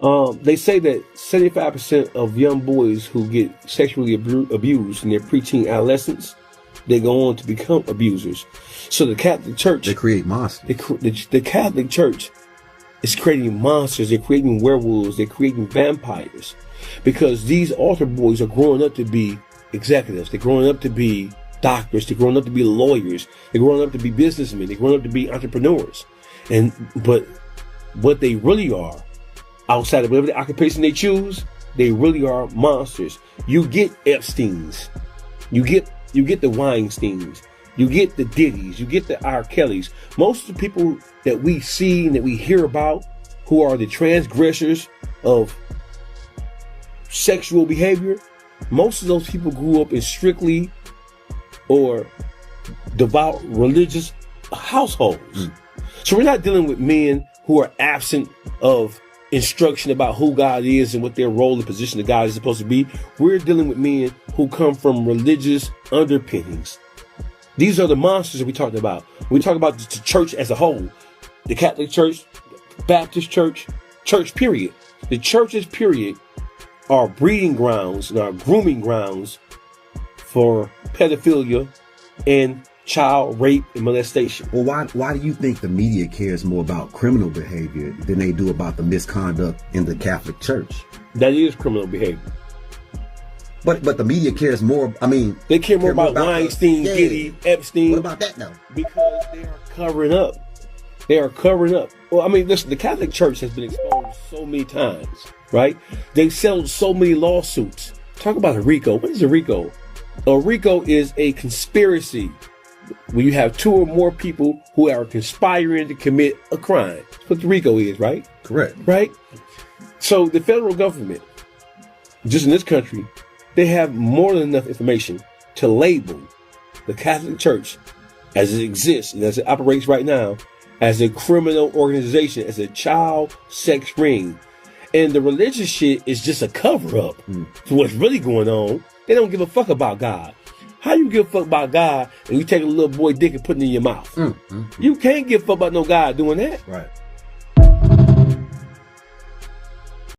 They say that 75% of young boys who get sexually abused in their preteen adolescence, they go on to become abusers. So the Catholic Church, they create monsters. The Catholic Church is creating monsters. They're creating werewolves. They're creating vampires, because these altar boys are growing up to be executives. They're growing up to be doctors. They're growing up to be lawyers. They're growing up to be businessmen. They're growing up to be entrepreneurs. But what they really are, outside of whatever the occupation they choose, they really are monsters. You get Epsteins, you get the Weinsteins, you get the Diddies, you get the R. Kellys. Most of the people that we see and that we hear about who are the transgressors of sexual behavior, most of those people grew up in strictly or devout religious households. So we're not dealing with men who are absent of instruction about who God is and what their role and position of God is supposed to be. We're dealing with men who come from religious underpinnings. These are the monsters that we talked about. We talk about the church as a whole, the Catholic Church, Baptist Church, church period. The churches period are breeding grounds and are grooming grounds for pedophilia and child rape and molestation. Well, why do you think the media cares more about criminal behavior than they do about the misconduct in the Catholic Church? That is criminal behavior. But the media cares more. I mean, they care more about Weinstein, Diddy, Epstein. What about that though? Because they are covering up. They are covering up. Well, I mean, listen, the Catholic Church has been exposed so many times, right? They've settled so many lawsuits. Talk about a RICO. What is a RICO? A RICO is a conspiracy when you have two or more people who are conspiring to commit a crime. That's what the RICO is, right? Correct. Right? So the federal government, just in this country, they have more than enough information to label the Catholic Church as it exists and as it operates right now as a criminal organization, as a child sex ring. And the religious shit is just a cover-up for what's really going on. They don't give a fuck about God. How you give a fuck about God and you take a little boy dick and put it in your mouth? You can't give a fuck about no God doing that. Right.